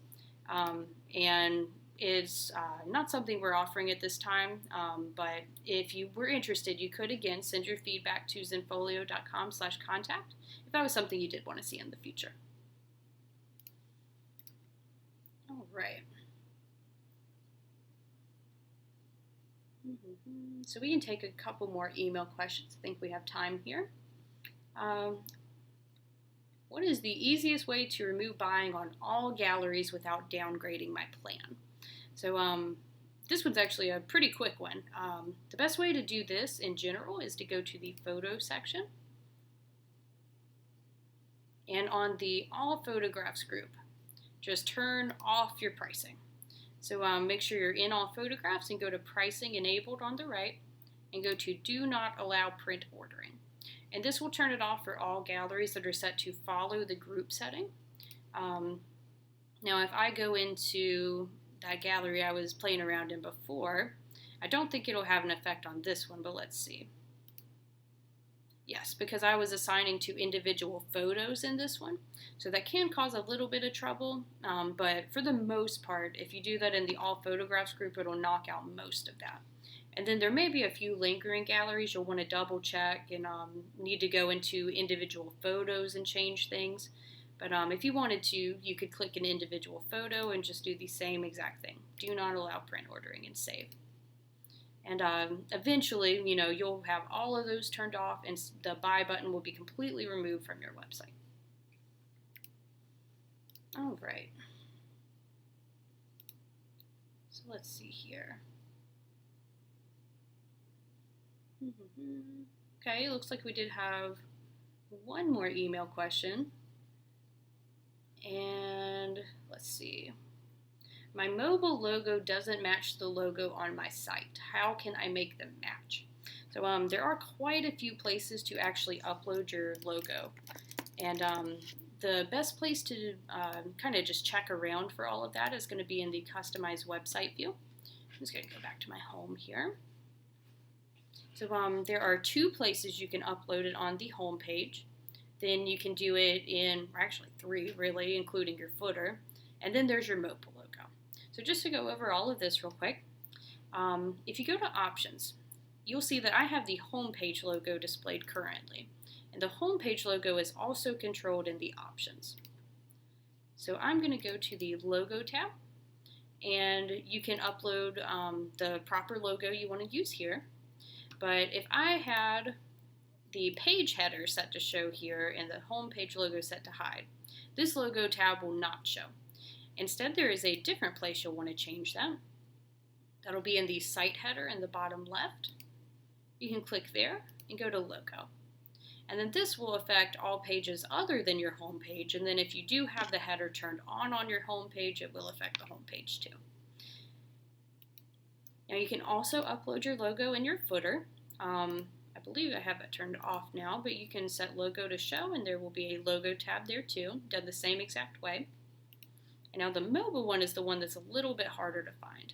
And it's not something we're offering at this time, but if you were interested, you could again send your feedback to zenfolio.com/contact if that was something you did want to see in the future. All right. So we can take a couple more email questions. I think we have time here. What is the easiest way to remove buying on all galleries without downgrading my plan? So this one's actually a pretty quick one. The best way to do this in general is to go to the photo section. And on the all photographs group, just turn off your pricing. So make sure you're in all photographs and go to pricing enabled on the right and go to do not allow print ordering. And this will turn it off for all galleries that are set to follow the group setting. Now if I go into that gallery I was playing around in before, I don't think it'll have an effect on this one, but let's see. Yes, because I was assigning to individual photos in this one, so that can cause a little bit of trouble, but for the most part, if you do that in the all photographs group, it'll knock out most of that. And then there may be a few lingering galleries you'll want to double check and need to go into individual photos and change things. But if you wanted to, you could click an individual photo and just do the same exact thing. Do not allow print ordering and save. And eventually, you'll have all of those turned off and the buy button will be completely removed from your website. All right. So let's see here. Okay, looks like we did have one more email question. And let's see. My mobile logo doesn't match the logo on my site. How can I make them match? So there are quite a few places to actually upload your logo. And the best place to kind of just check around for all of that is going to be in the Customize Website view. I'm just going to go back to my home here. So there are two places you can upload it on the home page. Then you can do it in, or actually three really, including your footer. And then there's your mobile logo. So just to go over all of this real quick, if you go to options, you'll see that I have the home page logo displayed currently. And the home page logo is also controlled in the options. So I'm going to go to the logo tab, and you can upload the proper logo you want to use here. But if I had the page header set to show here and the home page logo set to hide, this logo tab will not show. Instead, there is a different place you'll want to change that. That'll be in the site header in the bottom left. You can click there and go to logo. And then this will affect all pages other than your home page. And then if you do have the header turned on your home page, it will affect the home page too. Now you can also upload your logo in your footer. I believe I have it turned off now, but you can set logo to show and there will be a logo tab there too, done the same exact way. And now the mobile one is the one that's a little bit harder to find.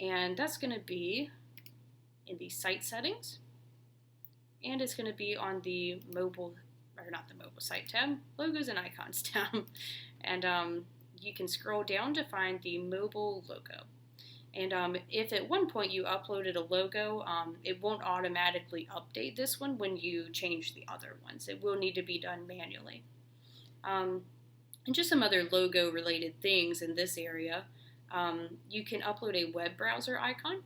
And that's going to be in the site settings. And it's going to be on the mobile, or not the mobile site tab, logos and icons tab. And you can scroll down to find the mobile logo. And if at one point you uploaded a logo, it won't automatically update this one when you change the other ones. It will need to be done manually. And just some other logo related things in this area. You can upload a web browser icon.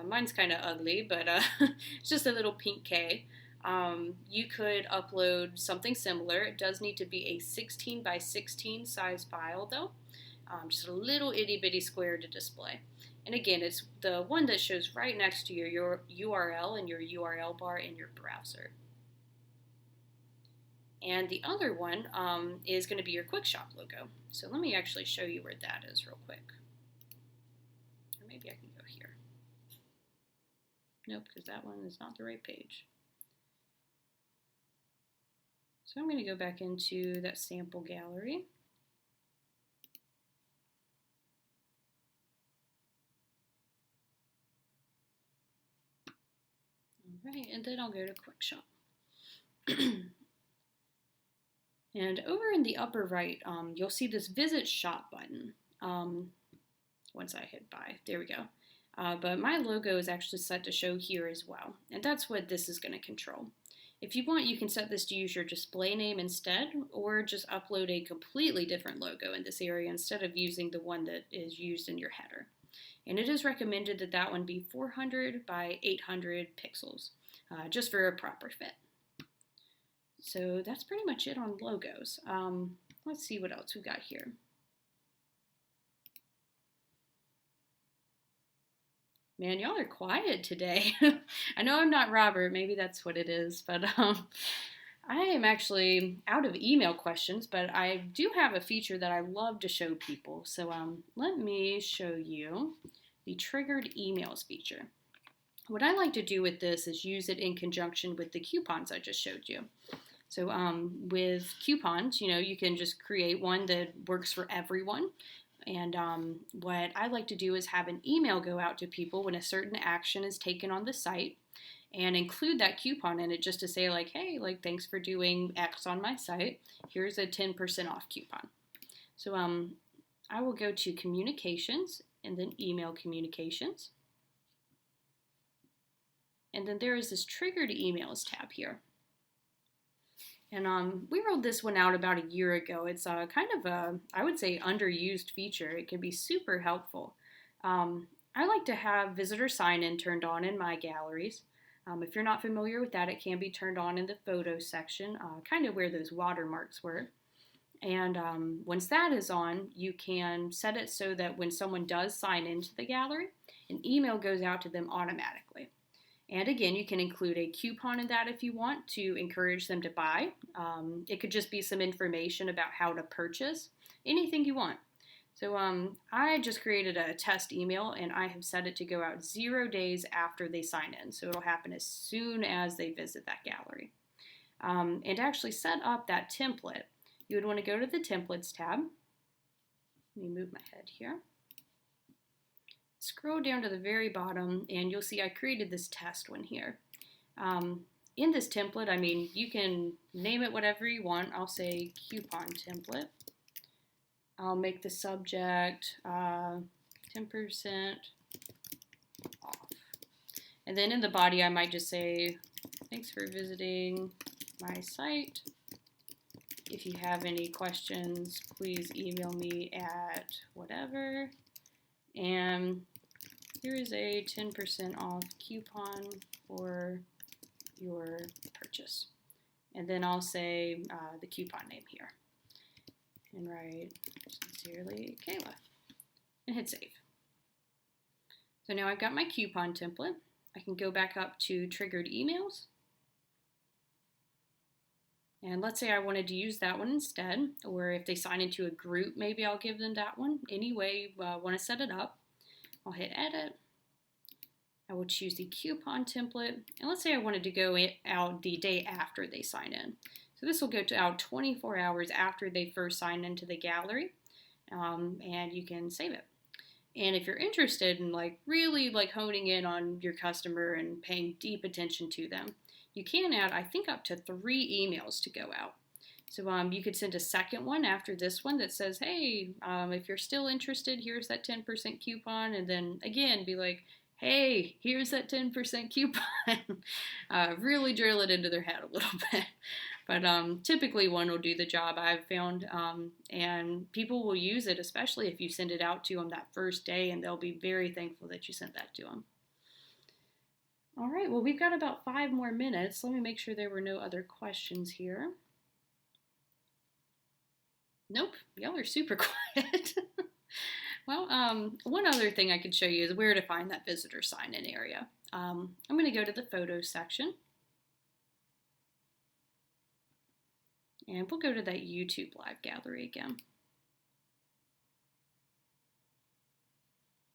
Mine's kind of ugly, but it's just a little pink K. You could upload something similar. It does need to be a 16 by 16 size file though. Just a little itty bitty square to display. And again, it's the one that shows right next to your URL and your URL bar in your browser. And the other one is going to be your Kwik Shop logo. So let me actually show you where that is real quick. Or maybe I can go here. Nope, because that one is not the right page. So I'm going to go back into that sample gallery. All right, and then I'll go to Kwik Shop. And over in the upper right, you'll see this Visit Shop button. Once I hit buy, there we go. But my logo is actually set to show here as well, and that's what this is going to control. If you want, you can set this to use your display name instead, or just upload a completely different logo in this area instead of using the one that is used in your header. And it is recommended that that one be 400 by 800 pixels, just for a proper fit. So that's pretty much it on logos. Let's see what else we got here. Man, y'all are quiet today. I know I'm not Robert, maybe that's what it is, but I am actually out of email questions, but I do have a feature that I love to show people. So let me show you the triggered emails feature. What I like to do with this is use it in conjunction with the coupons I just showed you. So with coupons, you can just create one that works for everyone. And what I like to do is have an email go out to people when a certain action is taken on the site and include that coupon in it just to say like, hey, like thanks for doing X on my site. Here's a 10% off coupon. So I will go to communications and then email communications. And then there is this triggered emails tab here. And we rolled this one out about a year ago. It's kind of a, I would say, underused feature. It can be super helpful. I like to have visitor sign-in turned on in my galleries. If you're not familiar with that, it can be turned on in the photos section, kind of where those watermarks were. And once that is on, you can set it so that when someone does sign into the gallery, an email goes out to them automatically. And again, you can include a coupon in that if you want to encourage them to buy. It could just be some information about how to purchase, anything you want. So I just created a test email and I have set it to go out 0 days after they sign in. So it'll happen as soon as they visit that gallery. And to actually set up that template, you would want to go to the templates tab. Let me move my head here. Scroll down to the very bottom and you'll see I created this test one here. In this template, I mean, you can name it whatever you want. I'll say coupon template. I'll make the subject 10% off. And then in the body, I might just say, thanks for visiting my site. If you have any questions, please email me at whatever. And here is a 10% off coupon for your purchase. And then I'll say the coupon name here. And write, sincerely, Kayla. And hit save. So now I've got my coupon template. I can go back up to triggered emails. And let's say I wanted to use that one instead, or if they sign into a group, maybe I'll give them that one. Any way you want to set it up. I'll hit edit, I will choose the coupon template, and let's say I wanted to go out the day after they sign in. So this will go out 24 hours after they first sign into the gallery, and you can save it. And if you're interested in really honing in on your customer and paying deep attention to them, you can add, I think, up to 3 emails to go out. So you could send a second one after this one that says, hey, if you're still interested, here's that 10% coupon. And then again, be like, hey, here's that 10% coupon. Really drill it into their head a little bit. But typically one will do the job, I've found, and people will use it, especially if you send it out to them that first day, and they'll be very thankful that you sent that to them. All right, well, we've got about 5 more minutes. Let me make sure there were no other questions here. Nope, y'all are super quiet. Well, one other thing I could show you is where to find that visitor sign-in area. I'm going to go to the photos section. And we'll go to that YouTube live gallery again.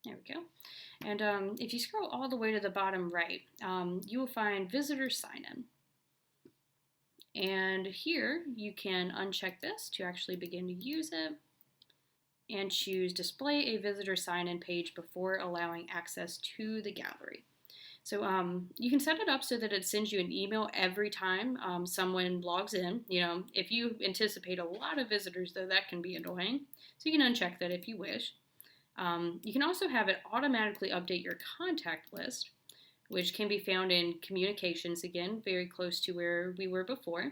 There we go. And if you scroll all the way to the bottom right, you will find visitor sign-in. And here you can uncheck this to actually begin to use it and choose display a visitor sign-in page before allowing access to the gallery. So you can set it up so that it sends you an email every time someone logs in. You know, if you anticipate a lot of visitors, though, that can be annoying. So you can uncheck that if you wish. You can also have it automatically update your contact list, which can be found in communications, again, very close to where we were before.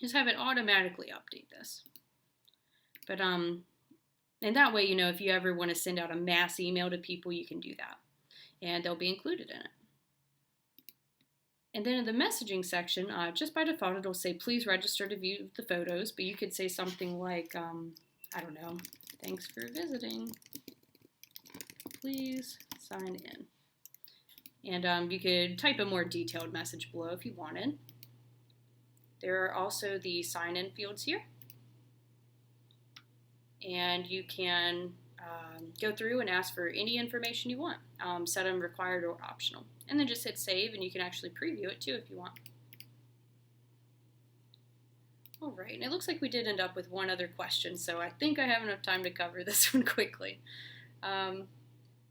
Just have it automatically update this. But and that way, you know, if you ever want to send out a mass email to people, you can do that. And they'll be included in it. And then in the messaging section, just by default, it'll say, please register to view the photos. But you could say something like, I don't know, thanks for visiting. Please sign in. And you could type a more detailed message below if you wanted. There are also the sign-in fields here. And you can go through and ask for any information you want, set them required or optional. And then just hit save, and you can actually preview it too if you want. All right, and it looks like we did end up with one other question, so I think I have enough time to cover this one quickly.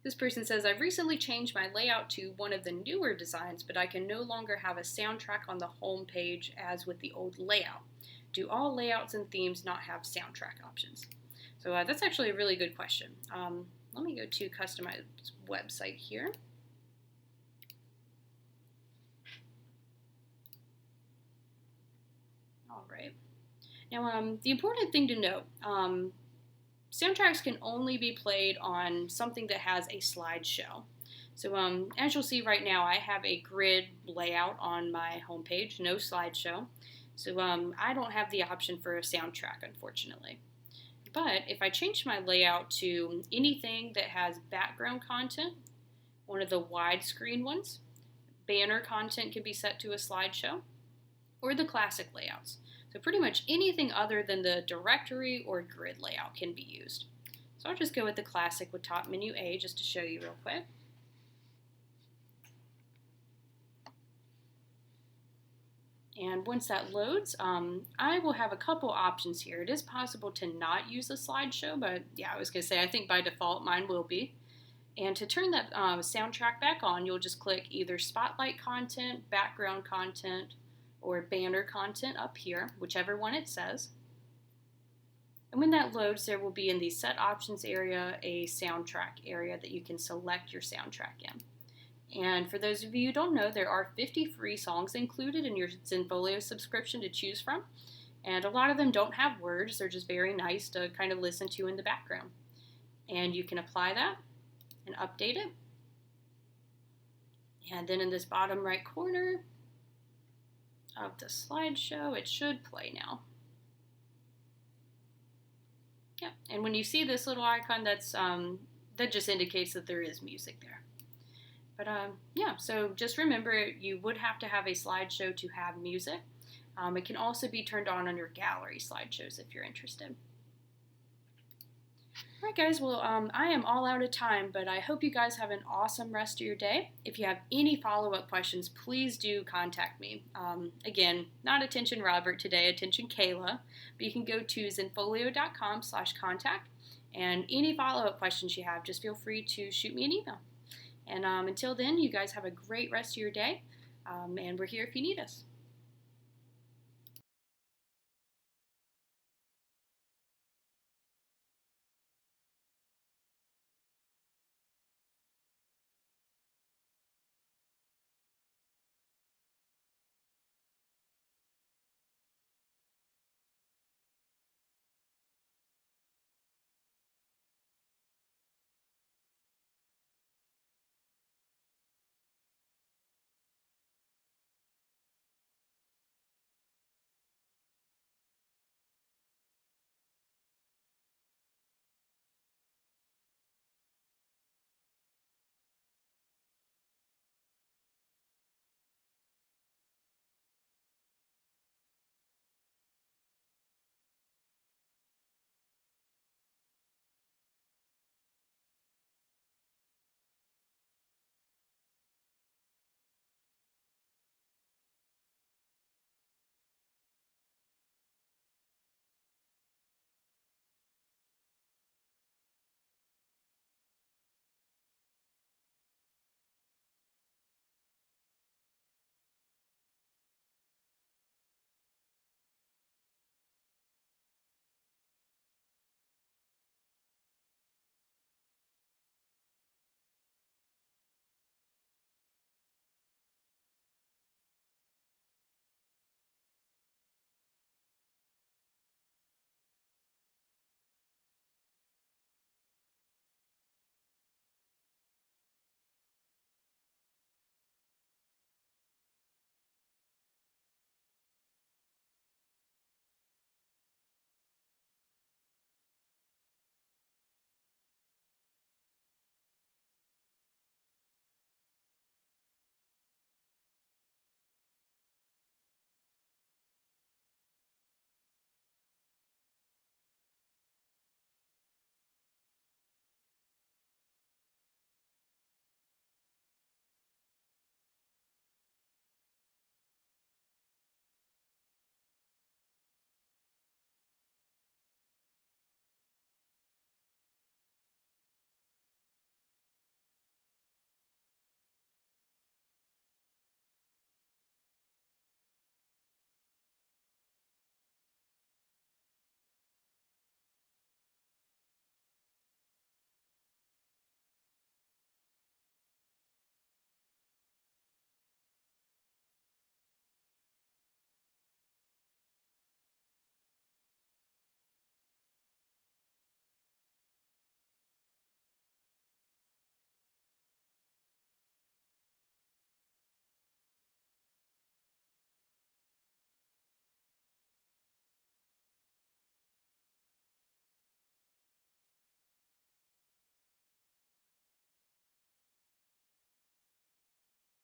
This person says, I've recently changed my layout to one of the newer designs, but I can no longer have a soundtrack on the home page as with the old layout. Do all layouts and themes not have soundtrack options? So that's actually a really good question. Let me go to Customize website here. All right. Now, the important thing to note, soundtracks can only be played on something that has a slideshow. So as you'll see right now, I have a grid layout on my homepage, no slideshow. So I don't have the option for a soundtrack, unfortunately. But if I change my layout to anything that has background content, one of the widescreen ones, banner content can be set to a slideshow, or the classic layouts. So pretty much anything other than the directory or grid layout can be used. So I'll just go with the classic with top menu A just to show you real quick. And once that loads, I will have a couple options here. It is possible to not use a slideshow, but yeah, I was going to say, I think by default mine will be. And to turn that soundtrack back on, you'll just click either Spotlight Content, Background Content, or Banner Content up here, whichever one it says. And when that loads, there will be in the Set Options area a soundtrack area that you can select your soundtrack in. And for those of you who don't know, there are 50 free songs included in your Zenfolio subscription to choose from. And a lot of them don't have words, they're just very nice to kind of listen to in the background. And you can apply that and update it. And then in this bottom right corner of the slideshow, it should play now. Yep, and when you see this little icon, that just indicates that there is music there. But yeah, so just remember, you would have to have a slideshow to have music. It can also be turned on your gallery slideshows if you're interested. All right, guys, well, I am all out of time, but I hope you guys have an awesome rest of your day. If you have any follow-up questions, please do contact me. Again, not attention Robert today, attention Kayla, but you can go to zenfolio.com/contact, and any follow-up questions you have, just feel free to shoot me an email. And until then, you guys have a great rest of your day, and we're here if you need us.